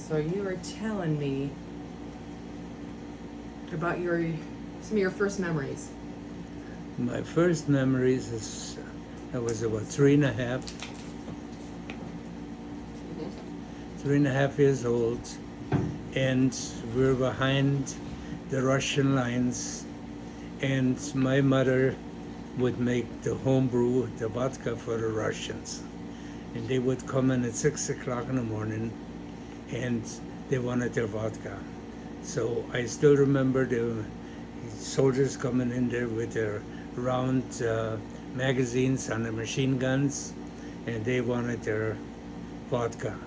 So you were telling me about some of your first memories. My first memories is I was about 3.5 years old, and we were behind the Russian lines, and my mother would make the homebrew, the vodka for the Russians. And they would come in at 6 o'clock in the morning, and they wanted their vodka. So I still remember the soldiers coming in there with their round magazines on the machine guns, and they wanted their vodka.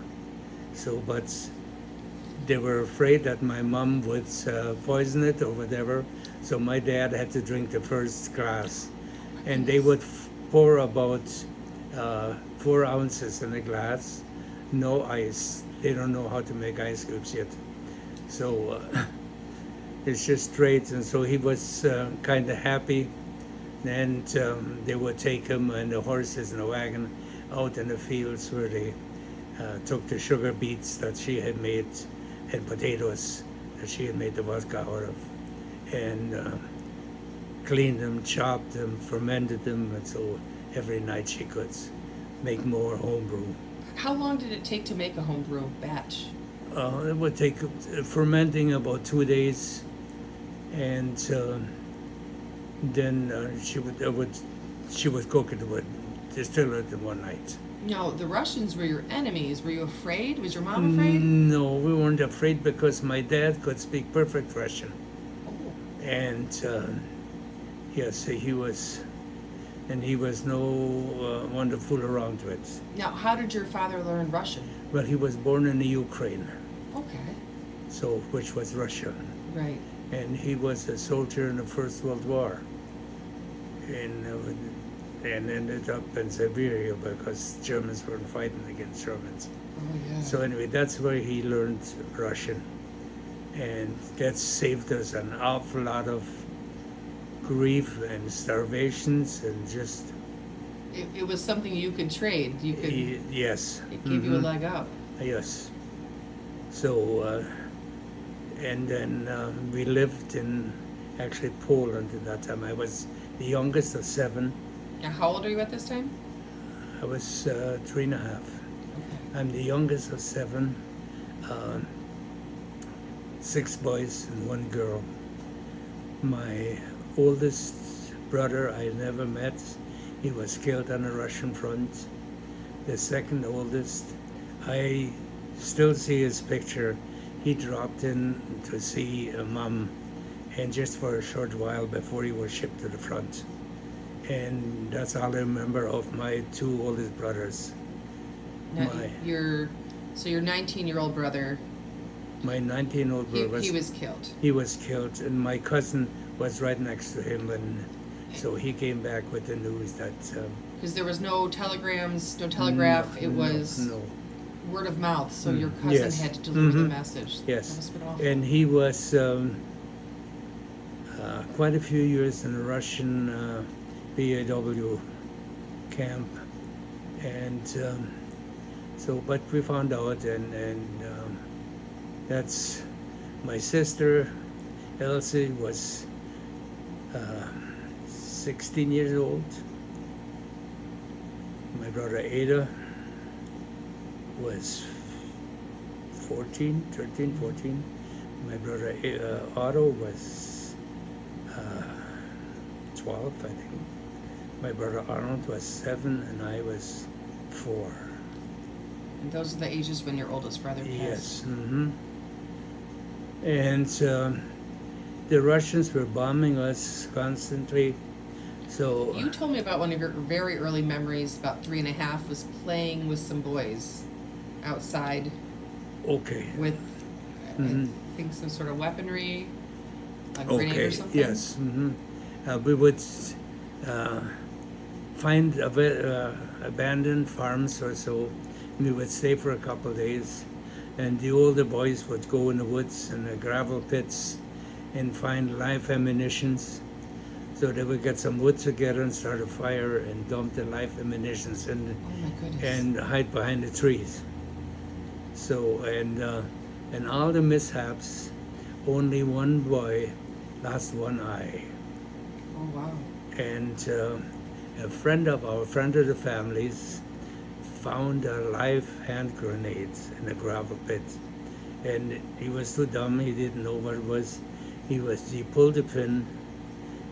So, but they were afraid that my mom would poison it or whatever, so my dad had to drink the first glass. And they would pour about 4 ounces in a glass, no ice. They don't know how to make ice cubes yet. So it's just straight, and so he was kind of happy. And they would take him and the horses in the wagon out in the fields where they took the sugar beets that she had made and potatoes that she had made the vodka out of, and cleaned them, chopped them, fermented them, and so every night she could make more homebrew. How long did it take to make a homebrew batch? It would take fermenting about 2 days, and then she would cook it, would distill it in one night. No, the Russians were your enemies. Were you afraid? Was your mom afraid? No, we weren't afraid because my dad could speak perfect Russian, and yes, he was no one to fool around with. Now, how did your father learn Russian? Well, he was born in the Ukraine, Okay. so which was Russia, Right. and he was a soldier in the First World War, and ended up in Siberia because Germans were fighting against Germans. Oh, yeah. So anyway, that's where he learned Russian, and that saved us an awful lot of grief and starvations, and just It was something you could trade. You could. yes, It gave you a leg up. yes. So and then we lived in actually Poland at that time. I was the youngest of 7. Now, how old are you at this time? I was 3.5. Okay. I'm the youngest of 7. 6 boys and 1 girl. My oldest brother I never met. He was killed on the Russian front. The second oldest, I still see his picture. He dropped in to see Mom, and just for a short while before he was shipped to the front. And that's all I remember of my 2 oldest brothers. Now, your 19-year-old brother. My 19-year-old brother He was killed. He was killed, and my cousin was right next to him, and so he came back with the news that Because there was no telegrams, no telegraph. It was no. word of mouth. So your cousin Yes. had to deliver the message. That Yes, must have been awful. and he was quite a few years in the Russian BAW camp, and so. But we found out, and that's my sister Elsie was 16 years old. My brother Ada was 13, 14. My brother Otto was 12, I think. My brother Arnold was 7, and I was 4. And those are the ages when your oldest brother passed. Yes. And the Russians were bombing us constantly. So You told me about one of your very early memories, about 3.5, was playing with some boys outside okay. with, I think, some sort of weaponry, a grenade or something. Yes. We would find abandoned farms or so. We would stay for a couple of days, and the older boys would go in the woods and the gravel pits and find live ammunitions. So they would get some wood together and start a fire and dump the live ammunitions in, Oh my goodness. and hide behind the trees. So, and And all the mishaps, only one boy lost one eye. Oh, wow. And a friend of the family's found a live hand grenade in a gravel pit. And he was too dumb, he didn't know what it was. He pulled the pin,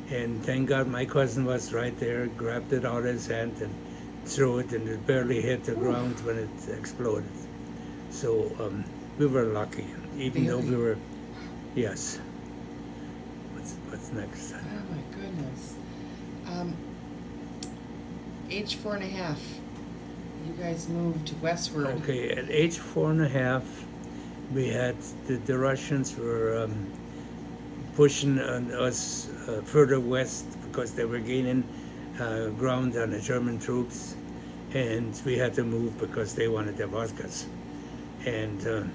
and thank God my cousin was right there, grabbed it out of his hand and threw it, and it barely hit the ground when it exploded. So we were lucky, even though we were, yes. What's next? Oh my goodness. Age 4.5, you guys moved westward. Okay, at age 4.5, we had the Russians were pushing us further west because they were gaining ground on the German troops, and we had to move because they wanted their vodkas. And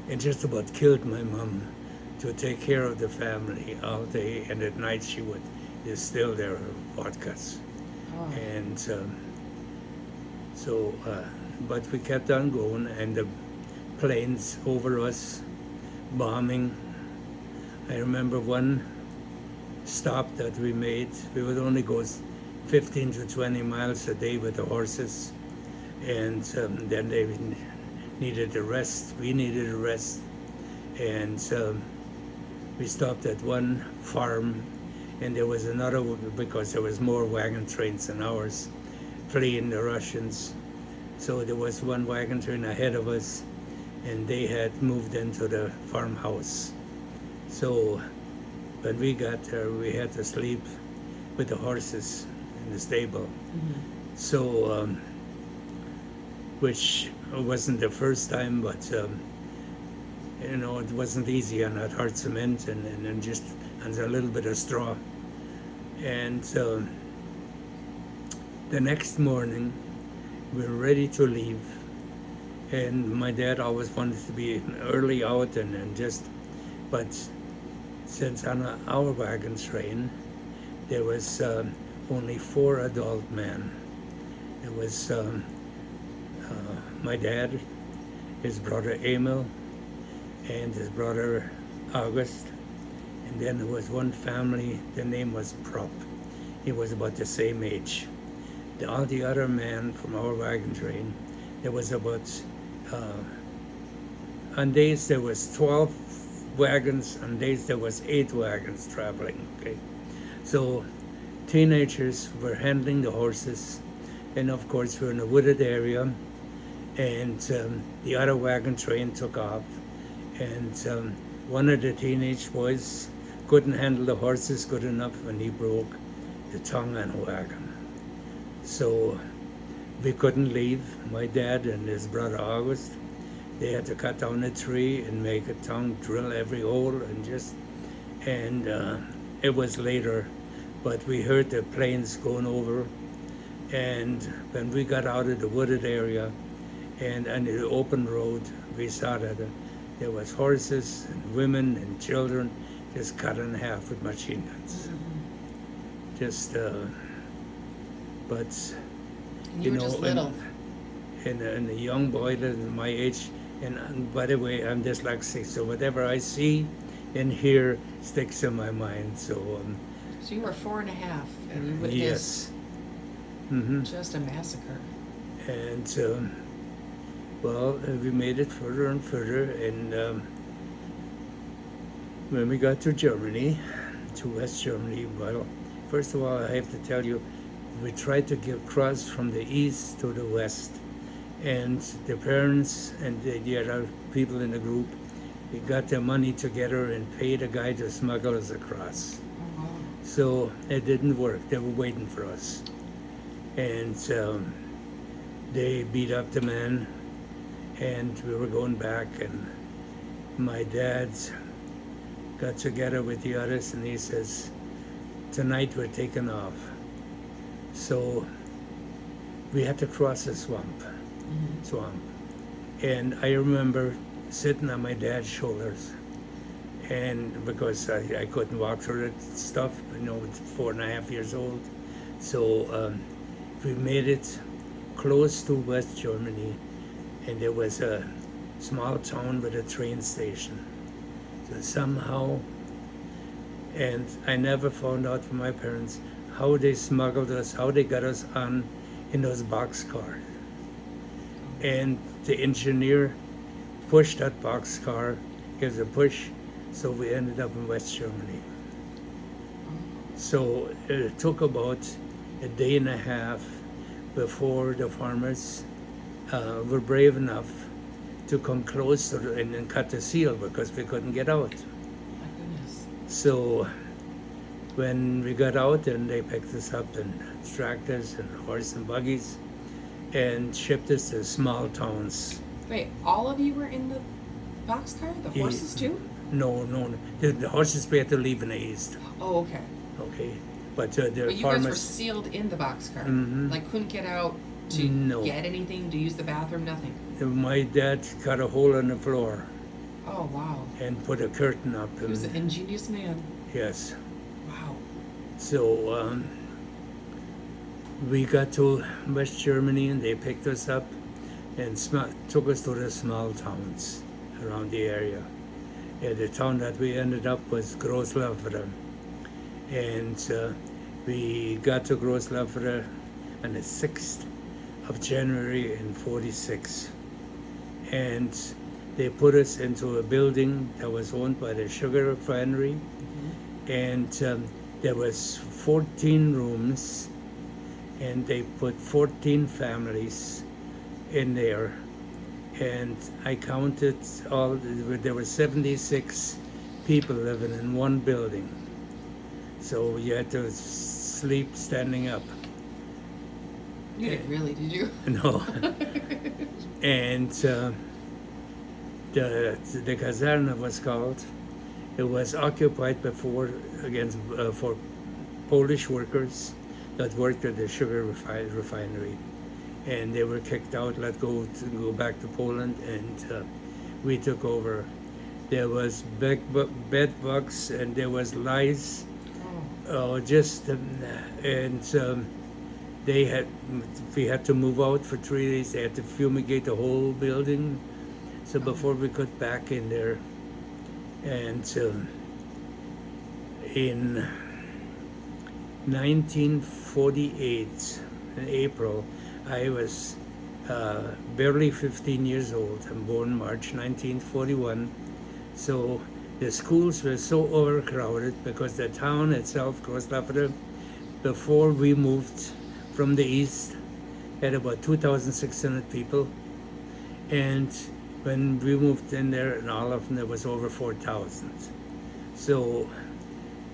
it just about killed my mom to take care of the family all day, and at night she would distill their vodkas. Oh. And but we kept on going, and the planes over us bombing. I remember one stop that we made. We would only go 15 to 20 miles a day with the horses, and then they needed a rest. We needed a rest, and we stopped at one farm, and there was another because there was more wagon trains than ours fleeing the Russians. So there was one wagon train ahead of us, and they had moved into the farmhouse. So when we got there, we had to sleep with the horses in the stable. Mm-hmm. So, which wasn't the first time, but you know, it wasn't easy on that hard cement and just on a little bit of straw. And the next morning, we were ready to leave, and my dad always wanted to be early out and just, but since on our wagon train, there was only 4 adult men. It was my dad, his brother Emil, and his brother August, and then there was one family, the name was Prop. He was about the same age. All the other men from our wagon train, there was about, on days there was 12 wagons, on days there was 8 wagons traveling, okay? So teenagers were handling the horses, and of course we're in a wooded area, and the other wagon train took off, and one of the teenage boys couldn't handle the horses good enough, and he broke the tongue on a wagon. So we couldn't leave. My dad and his brother August, they had to cut down a tree and make a tongue, drill every hole, and it was later, but we heard the planes going over, and when we got out of the wooded area and on the open road, we saw that there was horses and women and children just cut in half with machine guns. Mm-hmm. Just but you were just little. And a young boy that is my age, and by the way, I'm dyslexic, so whatever I see and hear sticks in my mind. So So you were 4.5, and you witnessed yes. Mm-hmm. just a massacre. And well, we made it further and further, and when we got to Germany, to West Germany, well, first of all, I have to tell you, we tried to get across from the east to the west, and the parents and the other people in the group, they got their money together and paid a guy to smuggle us across. Oh, wow. So it didn't work. They were waiting for us, and they beat up the man, and we were going back, and my dad got together with the others, and he says, "Tonight we're taking off." So we had to cross a swamp, and I remember sitting on my dad's shoulders, and because I couldn't walk through that stuff, you know, with 4.5 years old, so we made it close to West Germany, and there was a small town with a train station. So somehow, and I never found out from my parents how they smuggled us, how they got us on in those boxcars. And the engineer pushed that boxcar, gave a push, so we ended up in West Germany. So it took about a day and a half before the farmers were brave enough to come close to and cut the seal because we couldn't get out. My goodness. So when we got out, and they picked us up in tractors and horse and buggies and shipped us to small towns. Wait, all of you were in the boxcar? The Yeah. horses too? No. The horses we had to leave in the east. Oh, okay. Okay, but the But you guys farmers. were sealed in the boxcar. Mhm. Like couldn't get out to No. get anything, to use the bathroom, nothing. My dad cut a hole in the floor Oh wow. and put a curtain up. He was an ingenious man. Yes. Wow. So we got to West Germany, and they picked us up and took us to the small towns around the area. And the town that we ended up was Großlaufere. And we got to Großlaufere on the 6th of January in 46. And they put us into a building that was owned by the sugar refinery. And there was 14 rooms, and they put 14 families in there. And I counted there were 76 people living in one building. So you had to sleep standing up. You didn't really, did you? No. And the Kaserne was called. It was occupied before for Polish workers that worked at the sugar refinery, and they were kicked out, let go to go back to Poland, and we took over. There was bed bugs and there was lice. We had to move out for 3 days. They had to fumigate the whole building, so before we got back in there. And in 1948, in April, I was barely 15 years old. I'm born March 1941. So the schools were so overcrowded because the town itself, Großlaufere, before we moved from the east, had about 2,600 people. And when we moved in there, in all of them, there was over 4,000. So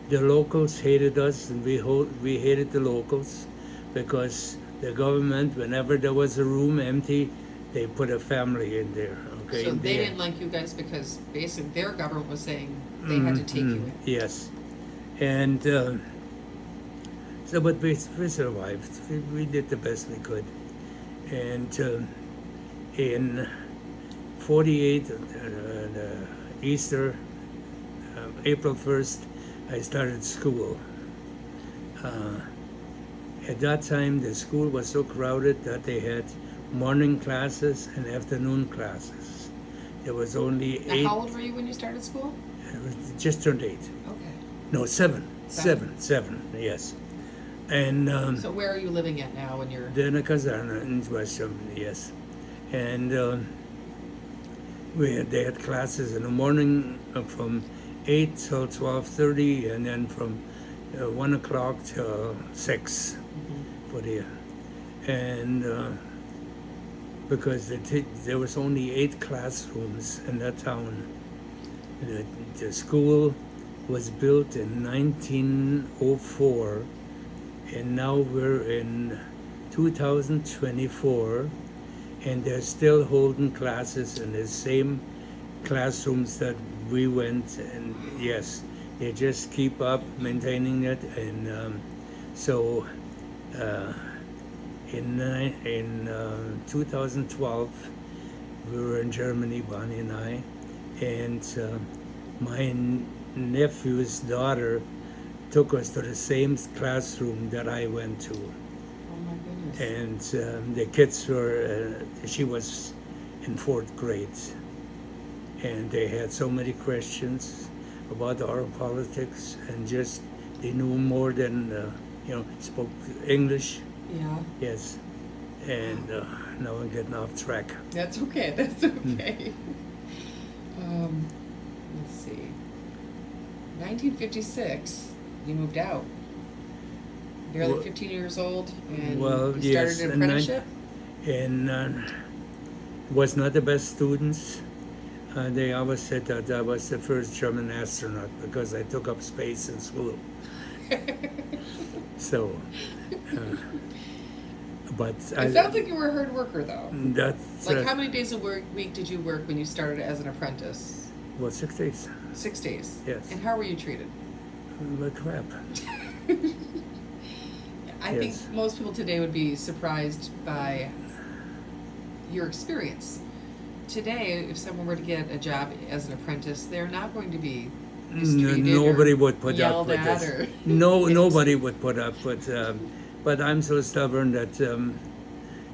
the locals hated us, and we hated the locals, because the government, whenever there was a room empty, they put a family in there. Okay. So they didn't like you guys because basically their government was saying they had to take you in. Yes, and but we survived. We did the best we could, and in 48, Easter, April 1st, I started school. At that time, the school was so crowded that they had morning classes and afternoon classes. There was only Now, 8. how old were you when you started school? I was just turned 8. Okay. No, 7. Seven, yes. And So where are you living at now when you're... then a Kaserne in West Germany, yes. And they had classes in the morning from 8 till 12:30, and then from 1 o'clock till 6 for the, and because there was only 8 classrooms in that town. The school was built in 1904, and now we're in 2024, and they're still holding classes in the same classrooms that we went. And yes, they just keep up maintaining it. And so in 2012, we were in Germany, Bonnie and I, and my nephew's daughter took us to the same classroom that I went to. Oh my goodness. And the kids were, she was in 4th grade. and they had so many questions about our politics, and just they knew more than spoke English. Yeah. Yes, and now I'm getting off track. That's okay. That's okay. Let's see. 1956, you moved out. Barely Well- 15 years old, and Well, you yes, started an and apprenticeship. And was not the best students. They always said that I was the first German astronaut because I took up space in school. So, but It sounds like you were a hard worker, though. that's Like, how many days a week did you work when you started as an apprentice? well, 6 days. 6 days. Yes. And how were you treated? Like crap. I Yes. think most people today would be surprised by your experience. Today, if someone were to get a job as an apprentice, they're not going to be mistreated Nobody or would put up yelled with at this. or No, hit. nobody would put up with. But I'm so stubborn that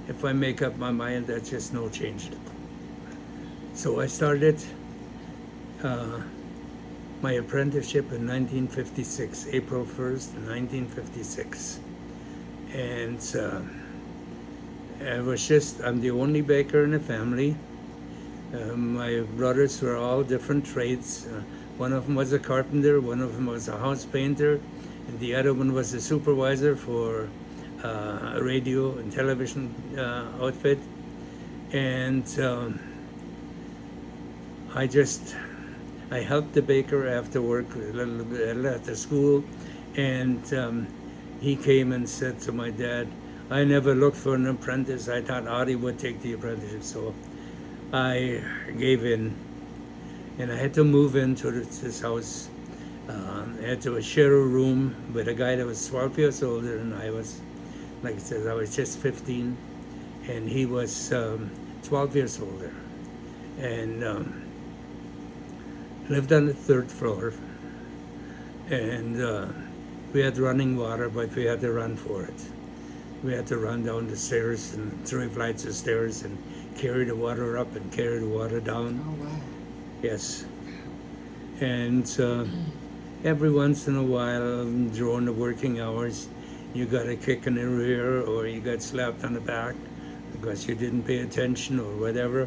if I make up my mind, there's just no change. So I started my apprenticeship in 1956, April 1st, 1956. And I'm the only baker in the family. My brothers were all different trades. One of them was a carpenter, one of them was a house painter, and the other one was a supervisor for a radio and television outfit. And I helped the baker after work, a little bit after school, and he came and said to my dad, I never looked for an apprentice. I thought Audie would take the apprenticeship, so I gave in, and I had to move into this house. I had to share a room with a guy that was 12 years older than I was. Like I said, I was just 15, and he was 12 years older, and lived on the third floor, and we had running water, but we had to run for it. We had to run down the stairs and 3 flights of stairs and carry the water up and carry the water down. Oh, wow. Yes. And every once in a while, during the working hours, you got a kick in the rear or you got slapped on the back because you didn't pay attention or whatever.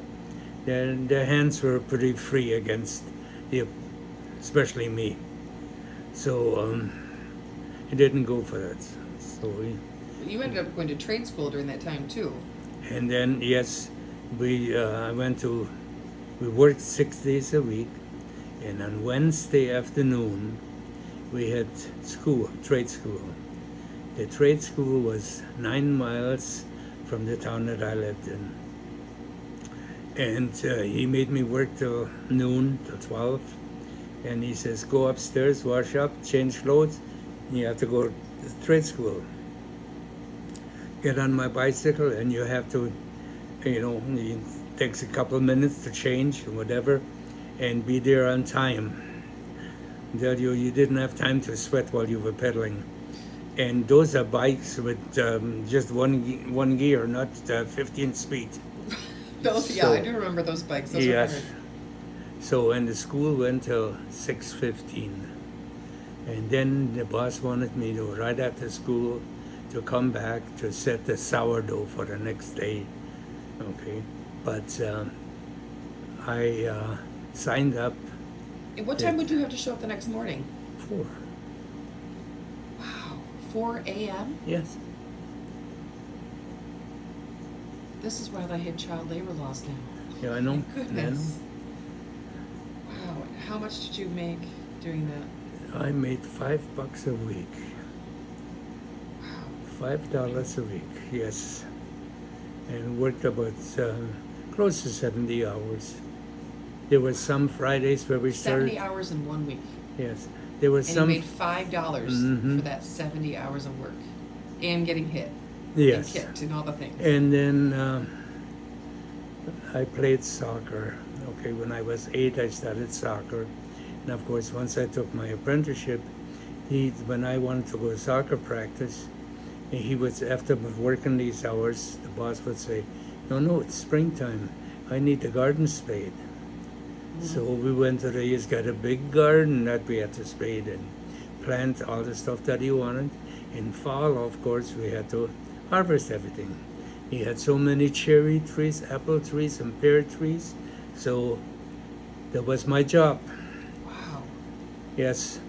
Their hands were pretty free against especially me. So I didn't go for that. So You ended up going to trade school during that time, too. and then yes, we worked 6 days a week, and on Wednesday afternoon we had trade school. The trade school was 9 miles from the town that I lived in, and he made me work till noon, till 12, and he says, go upstairs, wash up, change clothes, and you have to go to trade school. Get on my bicycle, and you have to, it takes a couple of minutes to change or whatever, and be there on time. Tell you didn't have time to sweat while you were pedaling. And those are bikes with just one gear, not 15 speed. Yeah, I do remember those bikes. Those were Yes. hard. So, and the school went till 6:15, and then the boss wanted me to right after school to come back to set the sourdough for the next day. Okay, but I signed up And what time would you have to show up the next morning? 4. Wow, 4 a.m.? Yes. This is why I hate child labor laws now. Yeah, I know. My goodness. Wow, how much did you make doing that? I made $5 a week. Wow. $5 a week, yes. And worked about close to 70 hours. There were some Fridays where we 70 started. hours in 1 week. Yes. There were And some. you made $5 Mhm. for that 70 hours of work. And getting hit. Yes. And kicked and all the things. And then I played soccer. Okay, when I was 8, I started soccer. And of course, once I took my apprenticeship, when I wanted to go to soccer practice, he would, after working these hours, the boss would say, no, it's springtime. I need the garden spade. So we went to he's got a big garden that we had to spade and plant all the stuff that he wanted. In fall, of course, we had to harvest everything. He had so many cherry trees, apple trees, and pear trees. So that was my job. Wow. Yes,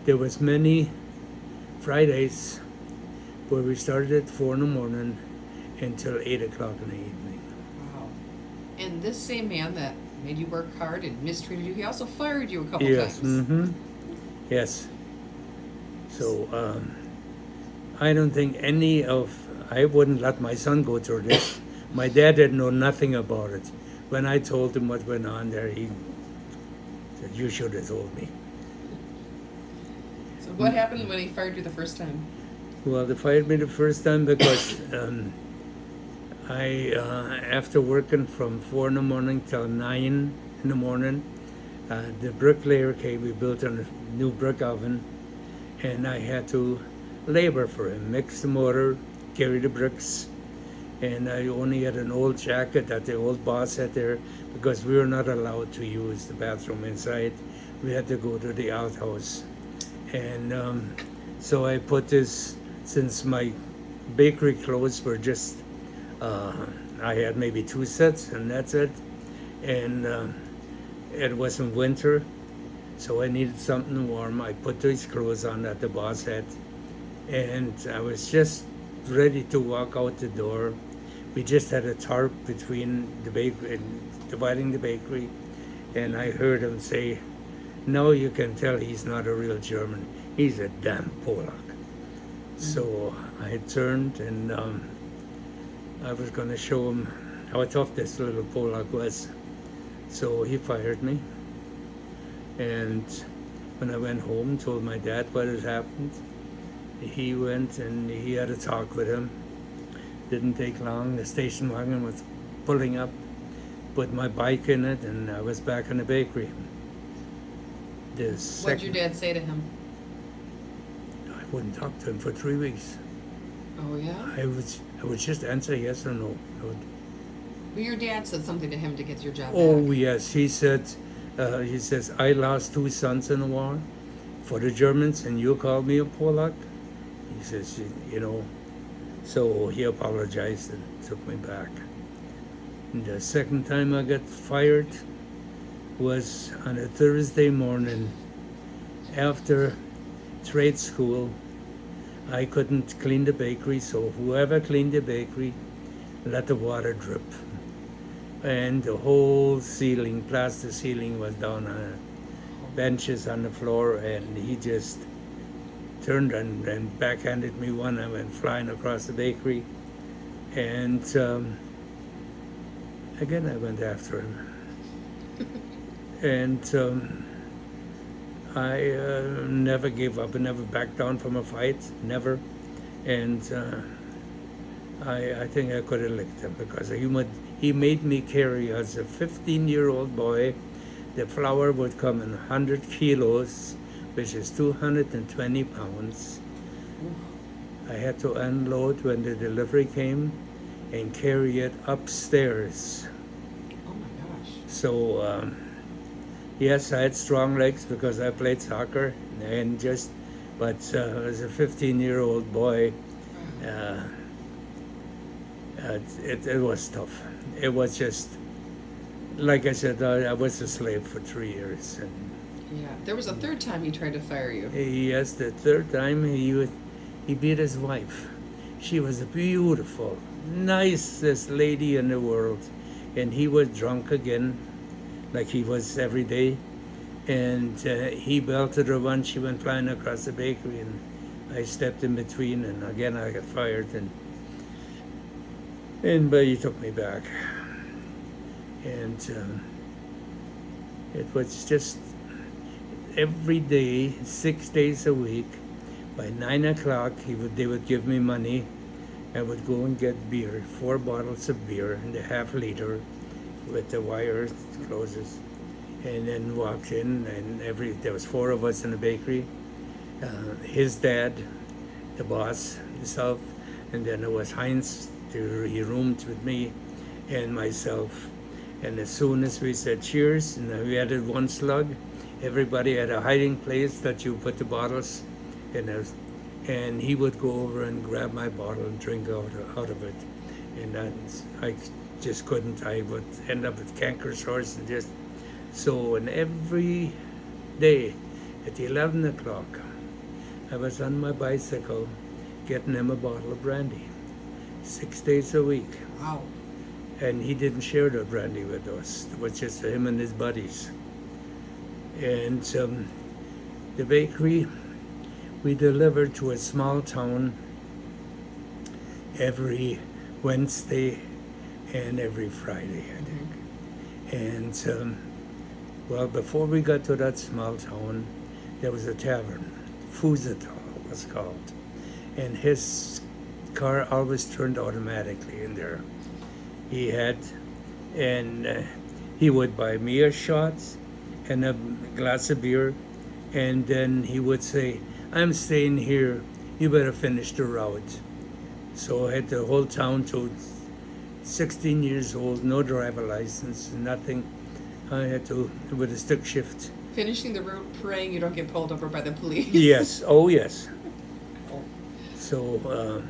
there was many Fridays where we started at 4 in the morning until 8 o'clock in the evening. Wow. And this same man that made you work hard and mistreated you, he also fired you a couple Yes, times. yes. So I don't think I wouldn't let my son go through this. My dad didn't know nothing about it. When I told him what went on there, he said, "You should have told me." So what happened when he fired you the first time? Well, they fired me the first time because after working from 4 in the morning till 9 in the morning, the bricklayer came. We built a new brick oven, and I had to labor for him, mix the mortar, carry the bricks. And I only had an old jacket that the old boss had there because we were not allowed to use the bathroom inside. We had to go to the outhouse. And so I put this, since my bakery clothes were just, I had maybe 2 sets and that's it. And it wasn't winter, so I needed something warm. I put these clothes on that the boss had. And I was just ready to walk out the door. We just had a tarp between the bakery and dividing the bakery, and I heard him say, "Now you can tell he's not a real German. He's a damn Polak." So I turned and I was going to show him how tough this little Polak was. So he fired me. And when I went home, told my dad what had happened. He went and he had a talk with him. Didn't take long. The station wagon was pulling up, put my bike in it, and I was back in the bakery. What'd your dad say to him? I wouldn't talk to him for 3 weeks. Oh, yeah? I would just answer yes or no. Well, your dad said something to him to get your job Oh back. yes, he says, "I lost 2 sons in the war for the Germans, and you called me a Polak." He says, you know, so he apologized and took me back. And the second time I got fired was on a Thursday morning after trade school. I couldn't clean the bakery, so whoever cleaned the bakery let the water drip. And the whole ceiling, plaster ceiling, was down on benches on the floor, and he just turned and backhanded me one. I went flying across the bakery, and again I went after him. And I never gave up. I never backed down from a fight, never. And I think I could have licked him because he made me carry, as a 15-year-old boy, the flour would come in 100 kilos, which is 220 pounds. I had to unload when the delivery came and carry it upstairs. Oh my gosh. So, yes, I had strong legs because I played soccer, but as a 15-year-old boy, it was tough. It was just, like I said, I was a slave for 3 years. And Yeah. There was a third time he tried to fire you. yes, the third time he beat his wife. She was a beautiful, nicest lady in the world. And he was drunk again, like he was every day. And he belted her once. She went flying across the bakery, and I stepped in between, and again I got fired. But he took me back. And it was just every day, 6 days a week. By 9 o'clock, they would give me money. I would go and get beer, 4 bottles of beer, and a half liter with the wire closes, and then walked in. And there was 4 of us in the bakery. His dad, the boss, himself, and then there was Heinz. He roomed with me, and myself. And as soon as we said cheers, and we added one slug, everybody had a hiding place that you put the bottles in there. And he would go over and grab my bottle and drink out of it. And I just couldn't. I would end up with canker sores and just so. And every day at 11 o'clock, I was on my bicycle getting him a bottle of brandy 6 days a week. Wow. And he didn't share the brandy with us. It was just him and his buddies. And the bakery, we delivered to a small town every Wednesday and every Friday, I think. And well, before we got to that small town, there was a tavern, Fusatal it was called. And his car always turned automatically in there. He had, and he would buy me a shot and a glass of beer, and then he would say, I'm staying here, you better finish the route. So I had the whole town to 16 years old, no driver license, nothing. I had to, with a stick shift. Finishing the route, praying you don't get pulled over by the police. Yes, oh yes. So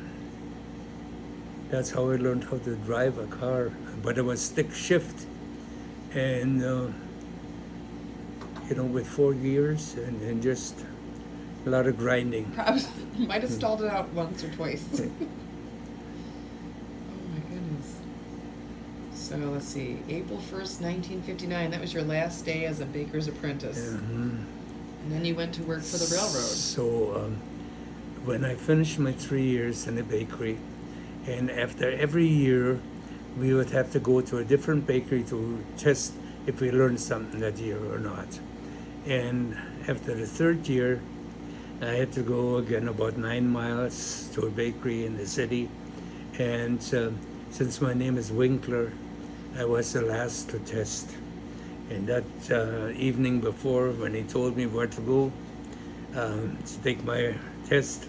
that's how I learned how to drive a car, but it was stick shift. And, with 4 gears and just a lot of grinding. Perhaps might have stalled it out once or twice. Oh my goodness. So let's see, April 1st, 1959, that was your last day as a baker's apprentice. Mm-hmm. And then you went to work for the railroad. So when I finished my 3 years in the bakery, and after every year, we would have to go to a different bakery to test if we learned something that year or not. And after the third year, I had to go again about 9 miles to a bakery in the city. And since my name is Winkler, I was the last to test. And that evening before, when he told me where to go to take my test,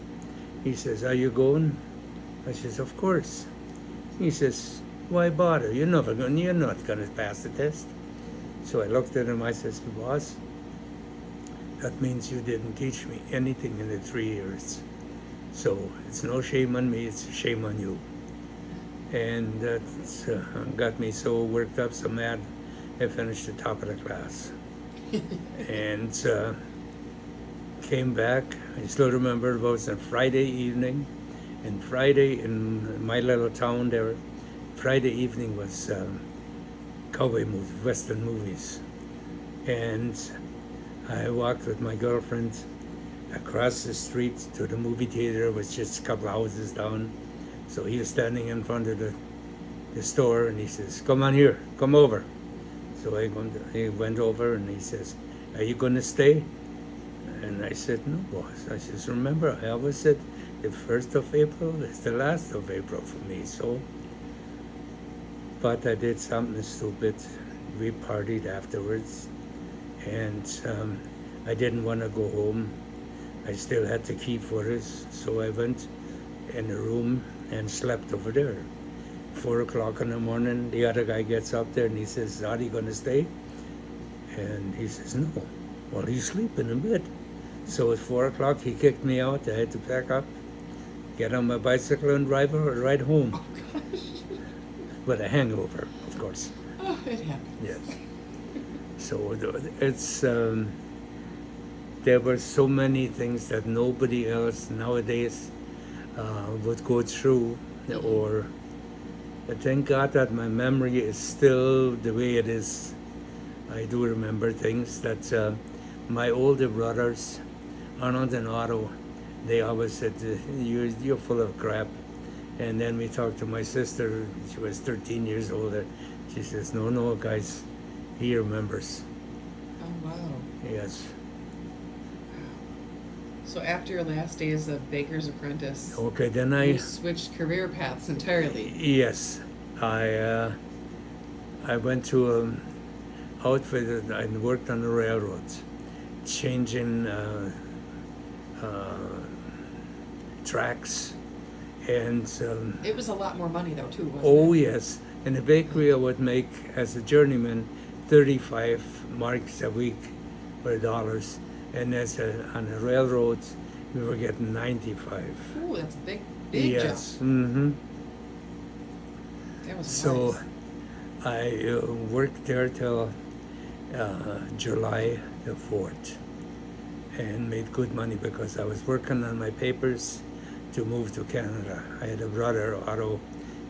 he says, are you going? I says, of course. He says, why bother? You're not going to pass the test. So I looked at him, I says, boss, that means you didn't teach me anything in the 3 years. So it's no shame on me, it's a shame on you. And that got me so worked up, so mad, I finished the top of the class. And came back. I still remember it was a Friday evening. And Friday in my little town there, Friday evening was cowboy movies, Western movies. And I walked with my girlfriend across the street to the movie theater. It was just a couple houses down. So he was standing in front of the store, and he says, come on here, come over. So he went over, and he says, are you going to stay? And I said, no, boss. I says, remember, I always said the 1st of April is the last of April for me. So, but I did something stupid. We partied afterwards. And I didn't want to go home. I still had the key for us, so I went in a room and slept over there. 4 o'clock in the morning, the other guy gets up there and he says, Audie, going to stay? And he says, no. Well, he's sleeping in bed. So at 4 o'clock, he kicked me out. I had to pack up, get on my bicycle and drive right home. Oh, gosh. With a hangover, of course. Oh, it happens. Yes. So it's there were so many things that nobody else nowadays would go through, or thank God that my memory is still the way it is. I do remember things that my older brothers, Arnold and Otto, they always said, you're full of crap. And then we talked to my sister, she was 13 years older. She says, no, guys, he remembers. Oh, wow. Yes. So after your last day as a baker's apprentice, Okay, then you switched career paths entirely. Yes, I went to outfit. I worked on the railroads, changing tracks, and It was a lot more money, though, too, wasn't oh it? yes, In a bakery, I would make, as a journeyman, 35 marks a week for dollars. And on the railroads, we were getting 95. Ooh, that's a big Yes. jump. Mm-hmm. That was So nice. I worked there till July the 4th and made good money because I was working on my papers to move to Canada. I had a brother, Otto,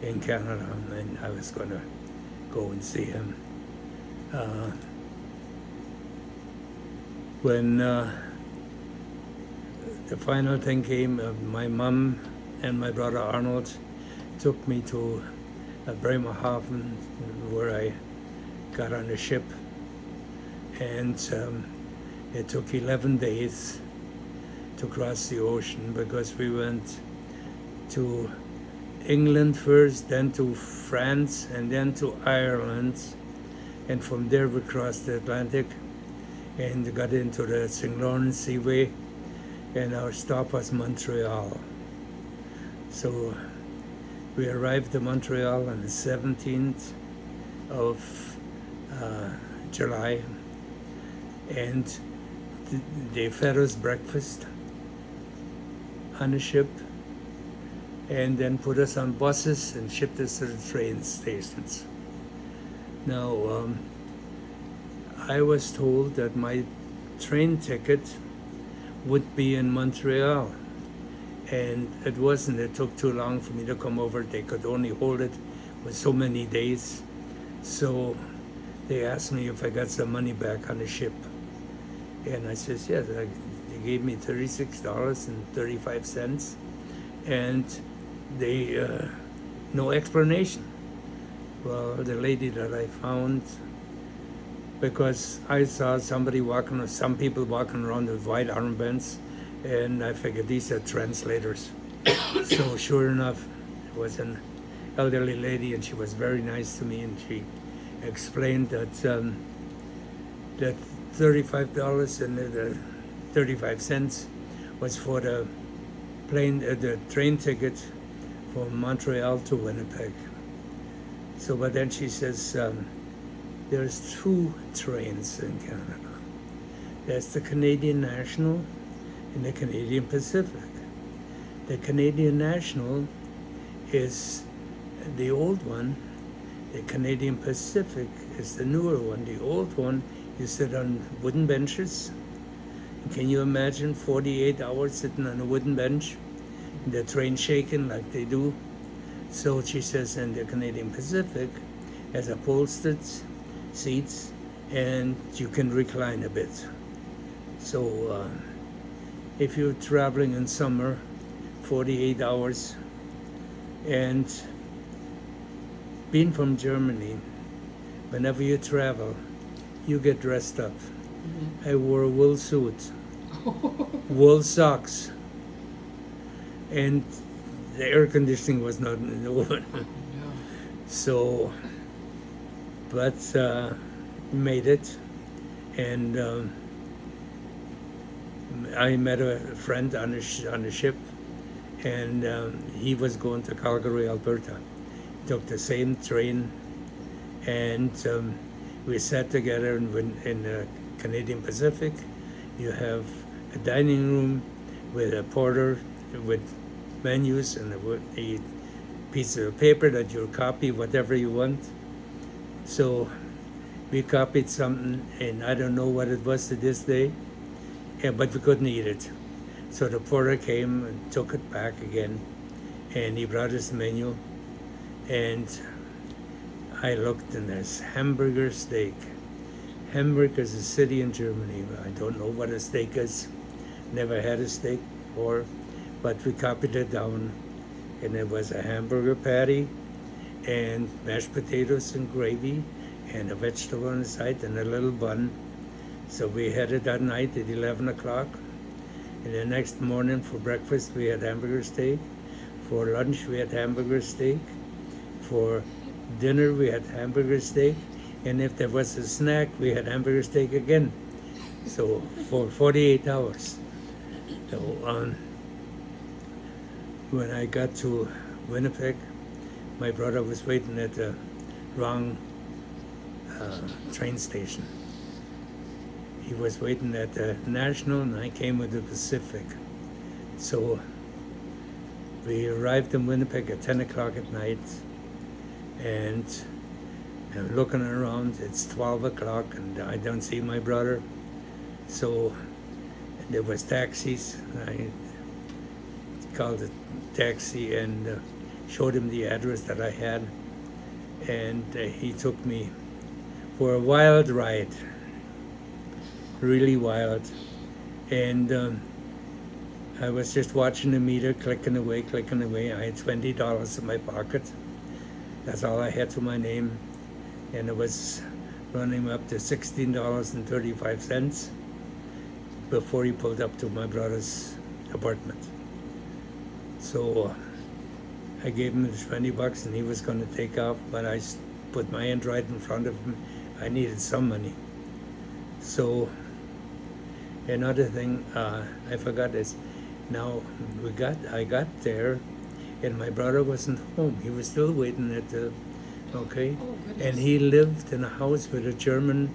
in Canada, and I was going to go and see him. When the final thing came, my mom and my brother Arnold took me to Bremerhaven, where I got on a ship, and it took 11 days to cross the ocean because we went to England first, then to France, and then to Ireland, and from there we crossed the Atlantic and got into the St. Lawrence Seaway, and our stop was Montreal. So we arrived in Montreal on the 17th of July, and they fed us breakfast on the ship, and then put us on buses and shipped us to the train stations. Now, I was told that my train ticket would be in Montreal, and it wasn't. It took too long for me to come over. They could only hold it with so many days. So they asked me if I got some money back on the ship. And I says, yes. They gave me $36.35, and they, no explanation. Well, the lady that I found, because I saw some people walking around with white armbands, and I figured these are translators. So sure enough, it was an elderly lady, and she was very nice to me, and she explained that that $35 and the 35 cents was for the train ticket from Montreal to Winnipeg. So, but then she says, there's two trains in Canada. There's the Canadian National and the Canadian Pacific. The Canadian National is the old one. The Canadian Pacific is the newer one. The old one, you sit on wooden benches. Can you imagine 48 hours sitting on a wooden bench? The train shaking like they do. So she says, in the Canadian Pacific has upholstered seats, and you can recline a bit. So if you're traveling in summer, 48 hours, and being from Germany, whenever you travel, you get dressed up. I wore a wool suit, wool socks, and the air conditioning was not in the oven. So, but made it, and I met a friend on the ship, and he was going to Calgary, Alberta. Took the same train, and we sat together in the Canadian Pacific. You have a dining room with a porter with menus and a piece of paper that you'll copy whatever you want. So we copied something, and I don't know what it was to this day, but we couldn't eat it. So the porter came and took it back again, and he brought us the menu, and I looked, and there's hamburger steak. Hamburg is a city in Germany. I don't know what a steak is. Never had a steak before, but we copied it down, and it was a hamburger patty and mashed potatoes and gravy and a vegetable on the side and a little bun. So we had it that night at 11 o'clock. And the next morning for breakfast, we had hamburger steak. For lunch, we had hamburger steak. For dinner, we had hamburger steak. And if there was a snack, we had hamburger steak again. So for 48 hours. So when I got to Winnipeg, my brother was waiting at the wrong train station. He was waiting at the National, and I came with the Pacific. So we arrived in Winnipeg at 10 o'clock at night, and I'm looking around. It's 12 o'clock, and I don't see my brother. So there was taxis. I called a taxi and showed him the address that I had, and he took me for a wild ride, really wild. And I was just watching the meter clicking away. I had $20 in my pocket. That's all I had to my name, and it was running up to $16.35 before he pulled up to my brother's apartment. So I gave him the $20 and he was going to take off, but I put my hand right in front of him. I needed some money. So another thing, I forgot this. Now I got there, and my brother wasn't home. He was still waiting at the, okay? Oh, goodness. And he lived in a house with a German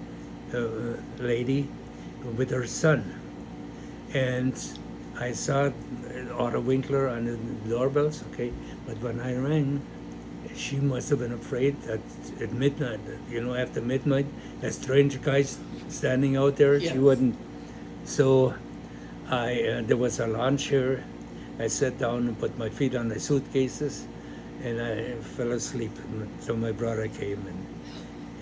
lady with her son. And I saw Audie Winkler on the doorbells, okay? But when I rang, she must have been afraid that at midnight, after midnight, a strange guy standing out there, Yes. she wouldn't. So there was a lawn chair. I sat down and put my feet on the suitcases, and I fell asleep until my brother came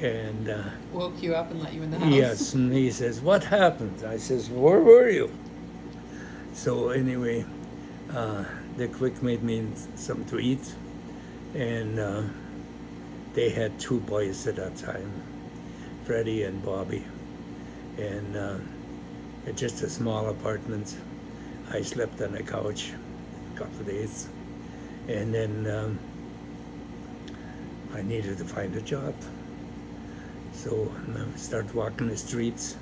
and Woke you up and let you in the house? yes, and he says, "What happened?" I says, "Where were you?" So anyway, the quick made me something to eat, and they had two boys at that time, Freddie and Bobby, and it's just a small apartment. I slept on the couch a couple of days, and then I needed to find a job. So I started walking the streets,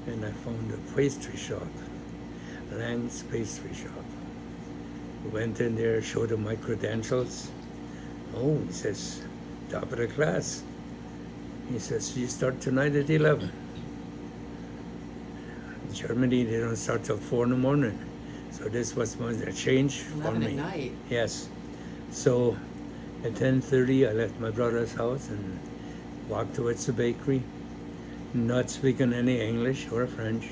and I found a pastry shop, Lang's Pastry Shop. Went in there, showed him my credentials. Oh, he says, top of the class. He says, you start tonight at 11. In Germany, they don't start till 4 in the morning. So this was a change for 11 me. at night. Yes. So at 10:30, I left my brother's house and walked towards the bakery, not speaking any English or French.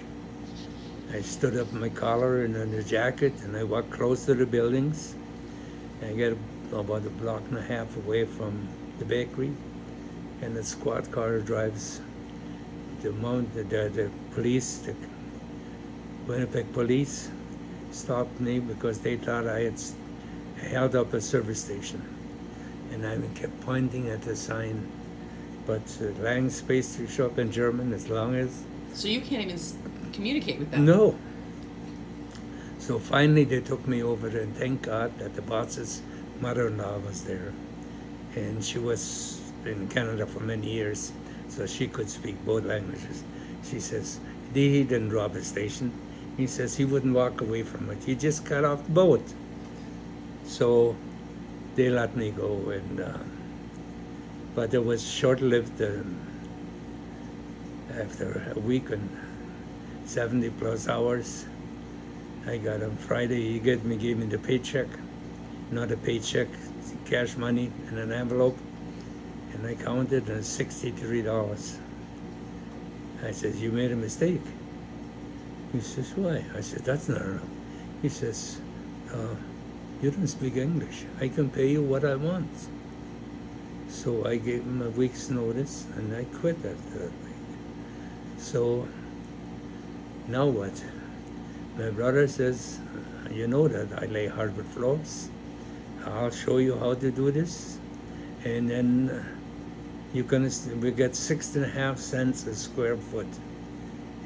I stood up my collar and the jacket, and I walked close to the buildings. I get about a block and a half away from the bakery, and a squad car drives. The police, the Winnipeg police, stopped me because they thought I had held up a service station, and I kept pointing at the sign. But Lang's Pastry Shop in German, as long as... So you can't even communicate with them? No. So finally they took me over there, and thank God that the boss's mother-in-law was there. And she was in Canada for many years, so she could speak both languages. She says, he didn't rob the station. He says he wouldn't walk away from it. He just got off the boat. So they let me go, and but it was short-lived. After a week and 70 plus hours, I got on Friday. He gave me the paycheck, not a paycheck, cash money in an envelope, and I counted, and $63. I said, you made a mistake. He says, why? I said, that's not enough. He says, you don't speak English. I can pay you what I want. So I gave him a week's notice, and I quit after that week. So now what? My brother says, you know that I lay hardwood floors. I'll show you how to do this. And then we get 6.5 cents a square foot.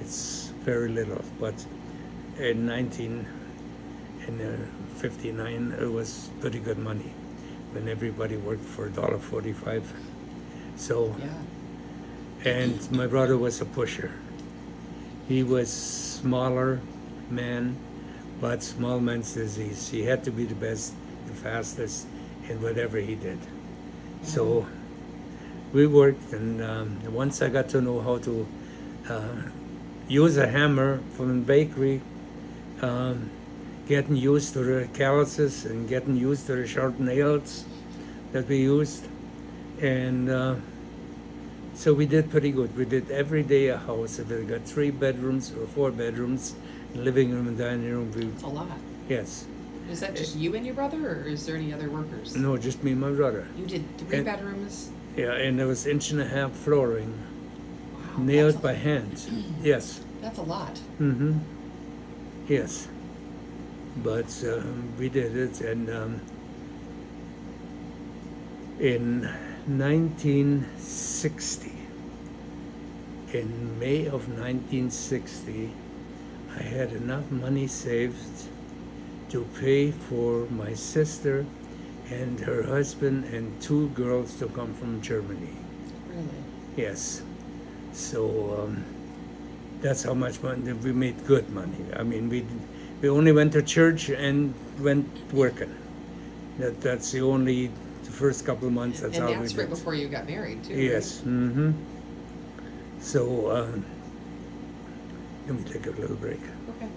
It's very little, but in 1959, it was pretty good money when everybody worked for $1.45. So, Yeah. and my brother was a pusher. He was smaller man, but small man's disease. He had to be the best, the fastest in whatever he did. So we worked, and once I got to know how to use a hammer from the bakery, getting used to the calluses and getting used to the sharp nails that we used, and so we did pretty good. We did every day a house. If it got 3 bedrooms or 4 bedrooms, living room and dining room, It's a lot. yes. Is that just you and your brother, or is there any other workers? No, just me and my brother. You did 3 And- bedrooms? Yeah, and there was 1.5 inch flooring, Wow. nailed that's by hand. Yes. That's a lot. Mm-hmm. Yes. But we did it, and in 1960, in May of 1960, I had enough money saved to pay for my sister and her husband and 2 girls to come from Germany. Really? Yes. So that's how much money we made. Good money. I mean, we only went to church and went working. That's the only the first couple of months. That's and how that's we right did. before you got married, too. Yes. Mm-hmm. So let me take a little break. Right? Okay.